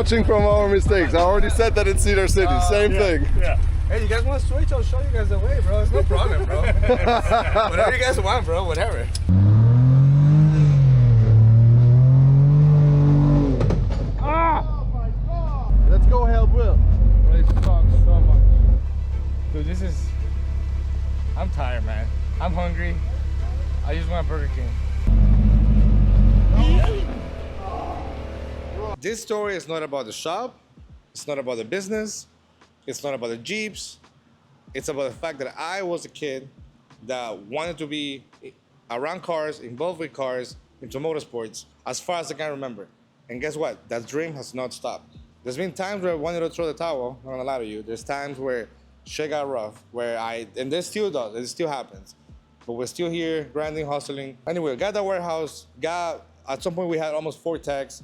Teaching from our mistakes. I already said that in Cedar City. Same thing. Yeah. Hey, you guys want to switch? I'll show you guys the way, bro. It's no problem, bro. Whatever you guys want, bro. Whatever. Oh my God! Let's go help Will. Bro, this sucks so much. Dude, this is... I'm tired, man. I'm hungry. I just want Burger King. This story is not about the shop. It's not about the business. It's not about the Jeeps. It's about the fact that I was a kid that wanted to be around cars, involved with cars, into motorsports, as far as I can remember. And guess what? That dream has not stopped. There's been times where I wanted to throw the towel, I'm not gonna lie to you. There's times where shit got rough, and this still does, it still happens. But we're still here, grinding, hustling. Anyway, got that warehouse, at some point we had almost 4 techs.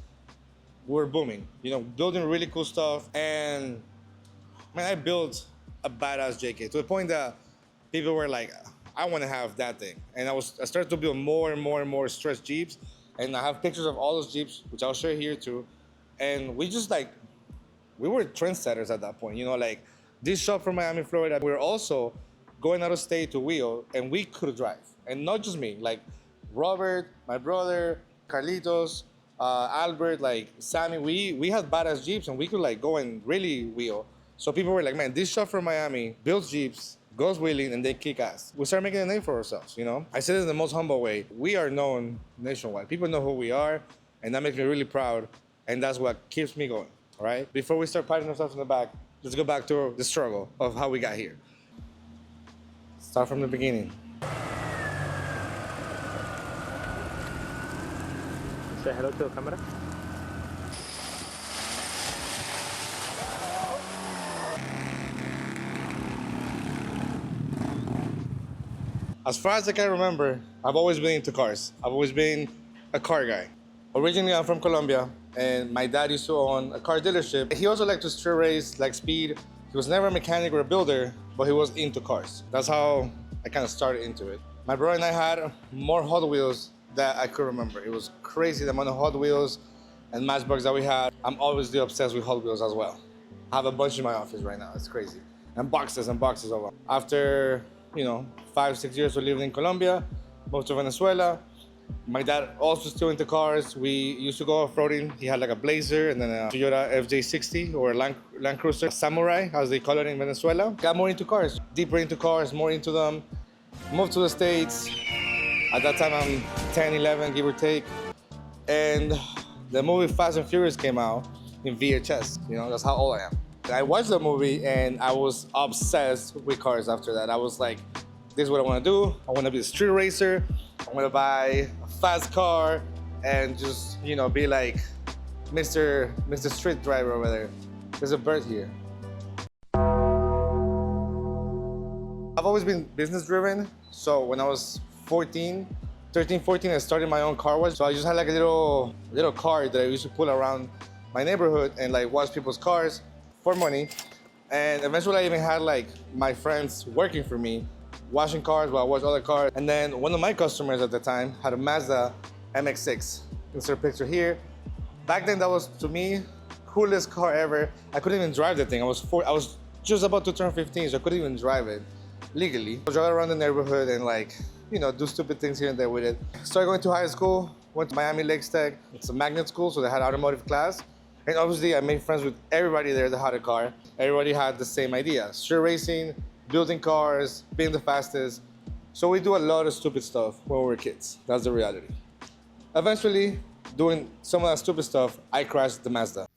We were booming, you know, building really cool stuff. And man, I built a badass JK to the point that people were like, I want to have that thing. And I started to build more and more and more stretch Jeeps. And I have pictures of all those Jeeps, which I'll share here too. And we were trendsetters at that point, you know, like this shop from Miami, Florida, we were also going out of state to wheel, and we could drive. And not just me, like Robert, my brother, Carlitos, Albert, like Sammy, we had badass Jeeps and we could like go and really wheel. So people were like, man, this shop from Miami builds Jeeps, goes wheeling, and they kick ass. We started making a name for ourselves, you know? I said it in the most humble way. We are known nationwide. People know who we are, and that makes me really proud, and that's what keeps me going, all right? Before we start patting ourselves on the back, let's go back to the struggle of how we got here. Start from the beginning. Say hello to the camera. As far as I can remember, I've always been into cars. I've always been a car guy. Originally, I'm from Colombia, and my dad used to own a car dealership. He also liked to street race, like speed. He was never a mechanic or a builder, but he was into cars. That's how I kind of started into it. My brother and I had more Hot Wheels that I could remember. It was crazy the amount of Hot Wheels and Matchbox that we had. I'm obviously obsessed with Hot Wheels as well. I have a bunch in my office right now, it's crazy. And boxes of them. After, 5-6 years of living in Colombia, moved to Venezuela. My dad also still into cars. We used to go off-roading. He had like a Blazer and then a Toyota FJ60 or a Land Cruiser Samurai, as they call it in Venezuela. Got more into cars, deeper into cars, more into them. Moved to the States. At that time, I'm 10, 11, give or take. And the movie Fast and Furious came out in VHS. That's how old I am. I watched the movie and I was obsessed with cars after that. I was like, this is what I want to do. I want to be a street racer. I want to buy a fast car and just, be like Mr. Street Driver over there. There's a bird here. I've always been business driven. So when I was 13, 14, I started my own car wash. So I just had like a little car that I used to pull around my neighborhood and like wash people's cars for money. And eventually I even had like my friends working for me, washing cars while I washed other cars. And then one of my customers at the time had a Mazda MX-6. Insert picture here. Back then that was, to me, coolest car ever. I couldn't even drive the thing. I was just about to turn 15, so I couldn't even drive it legally. I drove around the neighborhood and like, do stupid things here and there with it. Started going to high school, went to Miami Lakes Tech. It's a magnet school, so they had automotive class. And obviously I made friends with everybody there that had a car. Everybody had the same idea. Street racing, building cars, being the fastest. So we do a lot of stupid stuff when we were kids. That's the reality. Eventually, doing some of that stupid stuff, I crashed the Mazda.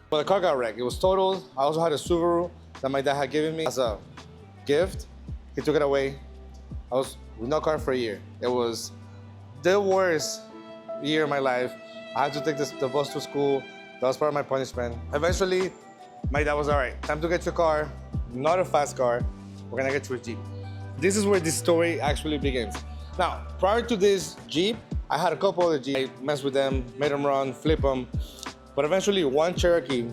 But the car got wrecked. It was totaled. I also had a Subaru that my dad had given me as a gift. He took it away. I was with no car for a year. It was the worst year of my life. I had to take the bus to school. That was part of my punishment. Eventually, my dad was all right. Time to get your car, not a fast car. We're gonna get you a Jeep. This is where this story actually begins. Now, prior to this Jeep, I had a couple other Jeeps. I messed with them, made them run, flip them. But eventually, one Cherokee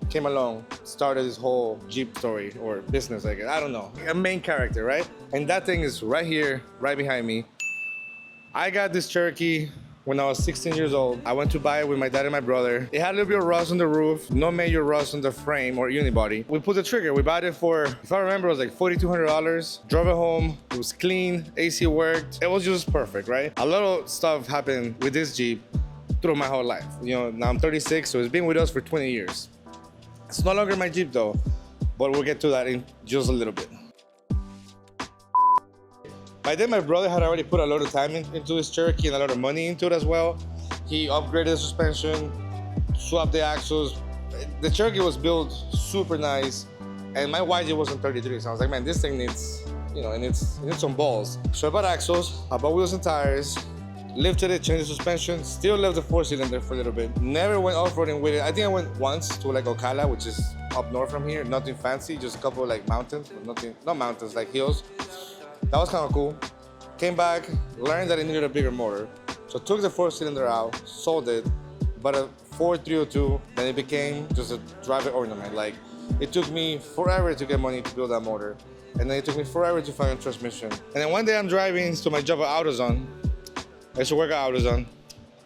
came along, started this whole Jeep story or business, I guess. I don't know. A main character, right? And that thing is right here, right behind me. I got this Cherokee when I was 16 years old. I went to buy it with my dad and my brother. It had a little bit of rust on the roof, no major rust on the frame or unibody. We pulled the trigger. We bought it for, if I remember, it was like $4,200. Drove it home. It was clean. AC worked. It was just perfect, right? A lot of stuff happened with this Jeep through my whole life. You know, now I'm 36, so it's been with us for 20 years. It's no longer my Jeep though, but we'll get to that in just a little bit. By then, my brother had already put a lot of time into his Cherokee and a lot of money into it as well. He upgraded the suspension, swapped the axles. The Cherokee was built super nice, and my YJ wasn't 33, so I was like, man, this thing needs, you know, it needs some balls. So I bought axles, I bought wheels and tires, lifted it, changed the suspension, still left the 4-cylinder for a little bit. Never went off-roading with it. I think I went once to like Ocala, which is up north from here. Nothing fancy, just a couple of like mountains, but nothing, not mountains, like hills. That was kind of cool. Came back, learned that I needed a bigger motor. So took the 4-cylinder out, sold it, bought a Ford 302, then it became just a driver ornament. Like, it took me forever to get money to build that motor. And then it took me forever to find a transmission. And then one day I'm driving to my job at AutoZone. I used to work at AutoZone.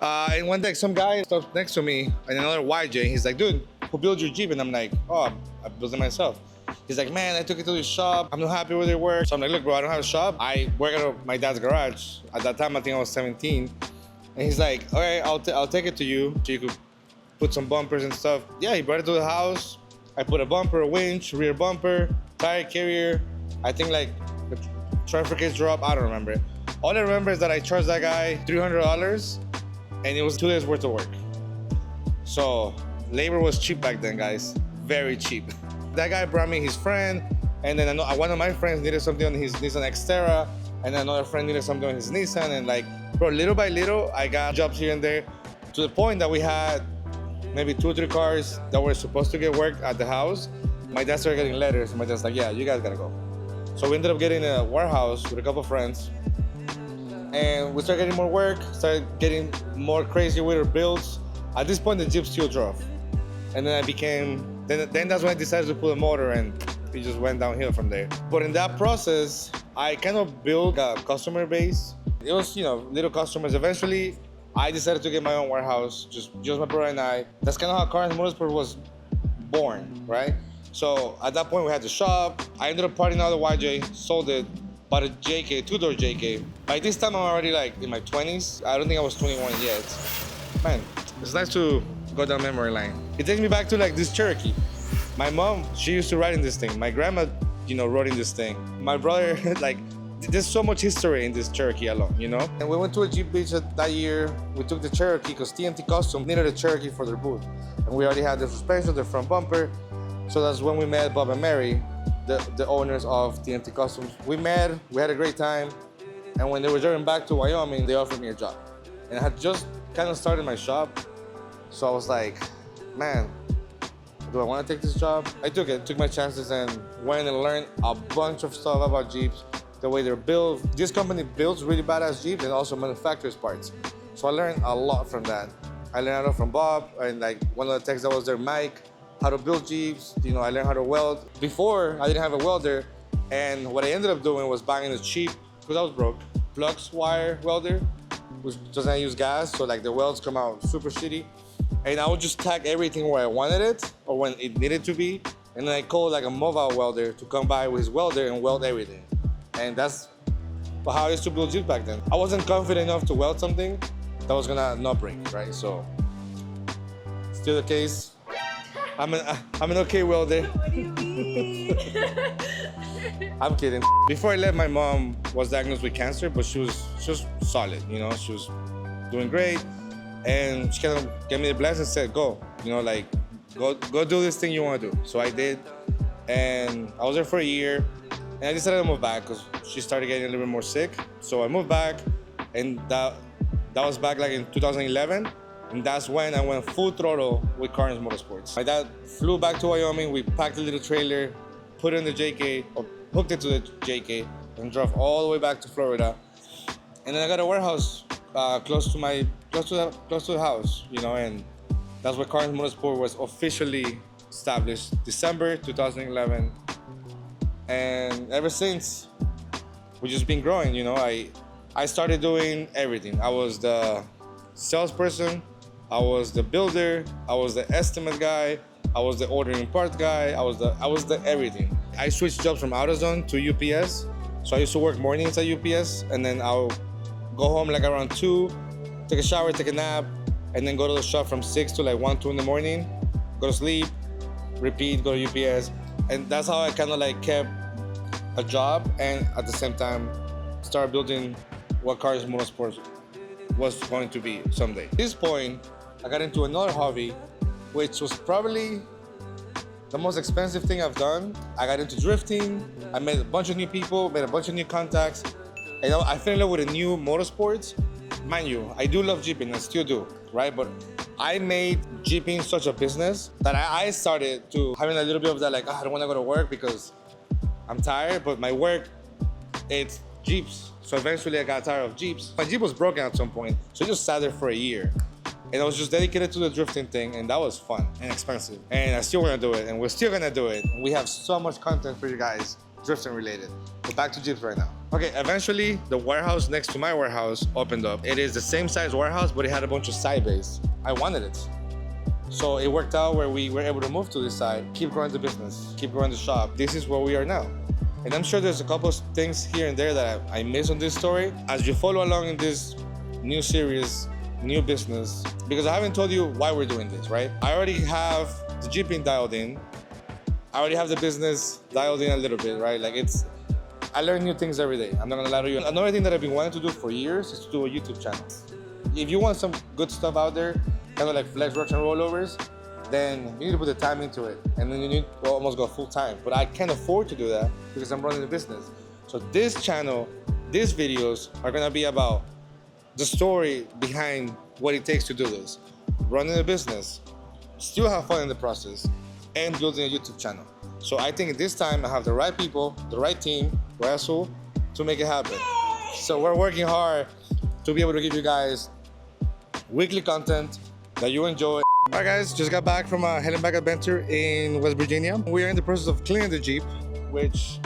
And one day some guy stops next to me and another YJ. He's like, dude, who built your Jeep? And I'm like, oh, I built it myself. He's like, man, I took it to the shop. I'm not happy with their work. So I'm like, look, bro, I don't have a shop. I work at my dad's garage. At that time, I think I was 17. And he's like, all right, I'll take it to you so you could put some bumpers and stuff. Yeah, he brought it to the house. I put a bumper, a winch, rear bumper, tire carrier. I think like the transfer case drop. I don't remember. All I remember is that I charged that guy $300 and it was 2 days worth of work. So labor was cheap back then, guys. Very cheap. That guy brought me his friend, and then one of my friends needed something on his Nissan Xterra, and then another friend needed something on his Nissan, and like, bro, little by little, I got jobs here and there, to the point that we had maybe 2 or 3 cars that were supposed to get worked at the house. My dad started getting letters, and my dad's like, yeah, you guys gotta go. So we ended up getting a warehouse with a couple of friends, and we started getting more work, started getting more crazy with our builds. At this point, the Jeep still drove. And then I became, then that's when I decided to pull a motor, and it just went downhill from there. But in that process, I kind of built a customer base. It was, you know, little customers. Eventually, I decided to get my own warehouse, just my brother and I. That's kind of how Karnage Motorsports was born, right? So at that point, we had the shop. I ended up parting out the YJ, sold it, bought a JK, 2-door JK. By this time, I'm already like in my 20s. I don't think I was 21 yet. Man, it's nice to go down memory lane. It takes me back to like this Cherokee. My mom, she used to ride in this thing. My grandma, you know, rode in this thing. My brother, like, there's so much history in this Cherokee alone, you know? And we went to a Jeep Beach that year. We took the Cherokee because TNT Custom needed a Cherokee for their booth. And we already had the suspension, the front bumper. So that's when we met Bob and Mary, the owners of TNT Customs. We met, we had a great time. And when they were driving back to Wyoming, they offered me a job. And I had just kind of started my shop. So I was like, man, do I want to take this job? I took it, took my chances, and went and learned a bunch of stuff about Jeeps, the way they're built. This company builds really badass Jeeps and also manufactures parts. So I learned a lot from that. I learned a lot from Bob, and like one of the techs that was there, Mike, how to build Jeeps. You know, I learned how to weld. Before, I didn't have a welder, and what I ended up doing was buying a cheap, because I was broke, flux wire welder, which doesn't use gas, so like the welds come out super shitty. And I would just tack everything where I wanted it or when it needed to be. And then I called like a mobile welder to come by with his welder and weld everything. And that's how I used to build Jeeps back then. I wasn't confident enough to weld something that was gonna not break, right? So, still the case. I'm an okay welder. What do you mean? I'm kidding. Before I left, my mom was diagnosed with cancer, but she was solid, you know, she was doing great. And she kind of gave me the blessing and said, go, you know, like, go do this thing you want to do. So I did, and I was there for a year, and I decided to move back because she started getting a little bit more sick. So I moved back, and that was back like in 2011, and that's when I went full throttle with Karnage Motorsports. My dad flew back to Wyoming, we packed a little trailer, put it in the JK, or hooked it to the JK, and drove all the way back to Florida. And then I got a warehouse close to the house, you know, and that's where Karnage Motorsport was officially established, December 2011. And ever since, we've just been growing, you know. I started doing everything. I was the salesperson, I was the builder, I was the estimate guy, I was the ordering part guy, I was the everything. I switched jobs from AutoZone to UPS. So I used to work mornings at UPS, and then I'll go home like around 2, take a shower, take a nap, and then go to the shop from 6 to like 1, 2 in the morning, go to sleep, repeat, go to UPS. And that's how I kind of like kept a job and at the same time start building what Karnage Motorsports was going to be someday. At this point, I got into another hobby, which was probably the most expensive thing I've done. I got into drifting. I met a bunch of new people, made a bunch of new contacts. And I fell in love with a new motorsports. Mind you, I do love Jeeping, I still do, right? But I made Jeeping such a business that I started to having a little bit of that like, I don't want to go to work because I'm tired, but my work, it's Jeeps. So eventually I got tired of Jeeps. My Jeep was broken at some point, so I just sat there for a year. And I was just dedicated to the drifting thing, and that was fun and expensive. And I still want to do it, and we're still gonna do it. We have so much content for you guys, drifting related. But back to Jeeps right now. Okay, eventually the warehouse next to my warehouse opened up. It is the same size warehouse, but it had a bunch of side bays. I wanted it. So it worked out where we were able to move to this side, keep growing the business, keep growing the shop. This is where we are now. And I'm sure there's a couple of things here and there that I missed on this story. As you follow along in this new series, new business, because I haven't told you why we're doing this, right? I already have the Jeeping dialed in. I already have the business dialed in a little bit, right? Like I learn new things every day. I'm not gonna lie to you. Another thing that I've been wanting to do for years is to do a YouTube channel. If you want some good stuff out there, kind of like flex, rocks, and rollovers, then you need to put the time into it. And then you need to almost go full time. But I can't afford to do that because I'm running the business. So this channel, these videos are gonna be about the story behind what it takes to do this. Running a business, still have fun in the process, and building a YouTube channel. So I think this time I have the right people, the right team, Russell, to make it happen. So we're working hard to be able to give you guys weekly content that you enjoy. All right guys, just got back from a hell and back adventure in West Virginia. We are in the process of cleaning the Jeep, which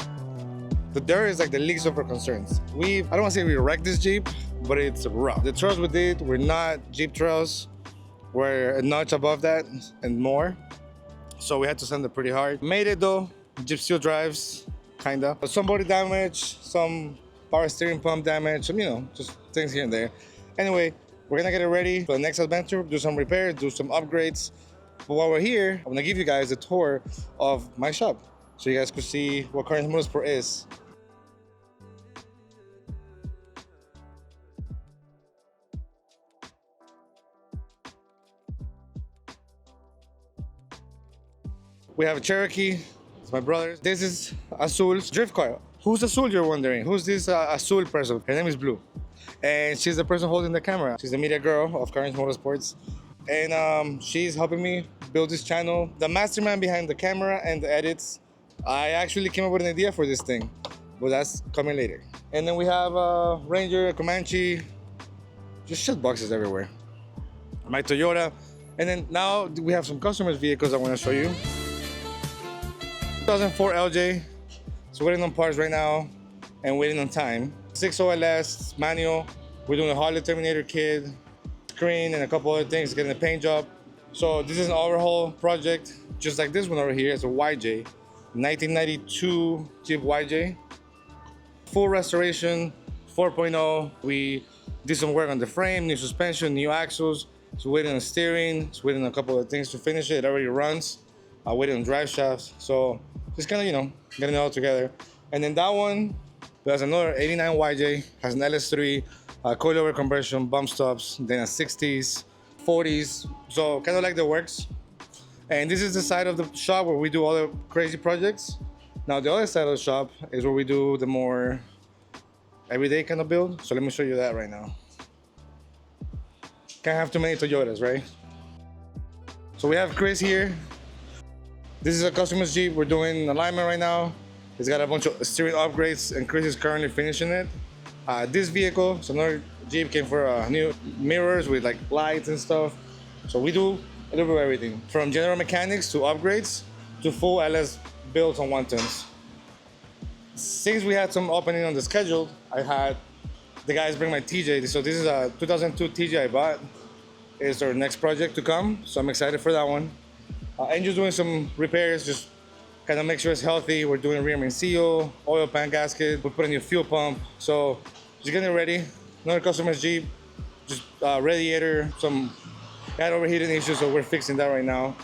the dirt is like the least of our concerns. I don't want to say we wrecked this Jeep, but it's rough. The trails we did were not Jeep trails. We're a notch above that and more. So we had to sand it pretty hard. Made it though. Jeep still drives, kinda. But some body damage, some power steering pump damage, some, just things here and there. Anyway, we're gonna get it ready for the next adventure, do some repairs, do some upgrades. But while we're here, I'm gonna give you guys a tour of my shop so you guys could see what Karnage Motorsports is. We have a Cherokee, it's my brother's. This is Azul's drift car. Who's Azul, you're wondering? Who's this Azul person? Her name is Blue. And she's the person holding the camera. She's the media girl of Karnage Motorsports. And she's helping me build this channel. The mastermind behind the camera and the edits. I actually came up with an idea for this thing, but that's coming later. And then we have a Ranger, a Comanche, just shit boxes everywhere. My Toyota. And then now we have some customers' vehicles I want to show you. 2004 LJ. So waiting on parts right now and waiting on time. 6 OLS, manual. We're doing a Harley Terminator kit, screen, and a couple other things, getting a paint job. So this is an overhaul project, just like this one over here. It's a YJ, 1992 Jeep YJ. Full restoration, 4.0. We did some work on the frame, new suspension, new axles. So waiting on steering, so waiting on a couple of things to finish it. It already runs. Waiting on drive shafts. So just kind of, getting it all together. And then that one, there's another 89 YJ, has an LS3, coilover conversion, bump stops, then a 60s, 40s. So kind of like the works. And this is the side of the shop where we do all the crazy projects. Now the other side of the shop is where we do the more everyday kind of build. So let me show you that right now. Can't have too many Toyotas, right? So we have Chris here. This is a customer's Jeep. We're doing alignment right now. It's got a bunch of steering upgrades and Chris is currently finishing it. This vehicle, so another Jeep, came for new mirrors with like lights and stuff. So we do a little bit of everything, from general mechanics to upgrades to full LS builds on 110s. Since we had some opening on the schedule, I had the guys bring my TJ. So this is a 2002 TJ I bought. It's our next project to come, so I'm excited for that one. And just doing some repairs, just kind of make sure it's healthy. We're doing rear main seal, oil pan gasket. We're putting a fuel pump. So just getting it ready. Another customer's Jeep, just radiator, some had overheating issues, so we're fixing that right now.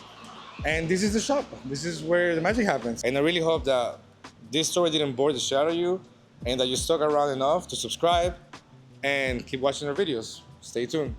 And this is the shop. This is where the magic happens. And I really hope that this story didn't bore the shit out of you and that you stuck around enough to subscribe and keep watching our videos. Stay tuned.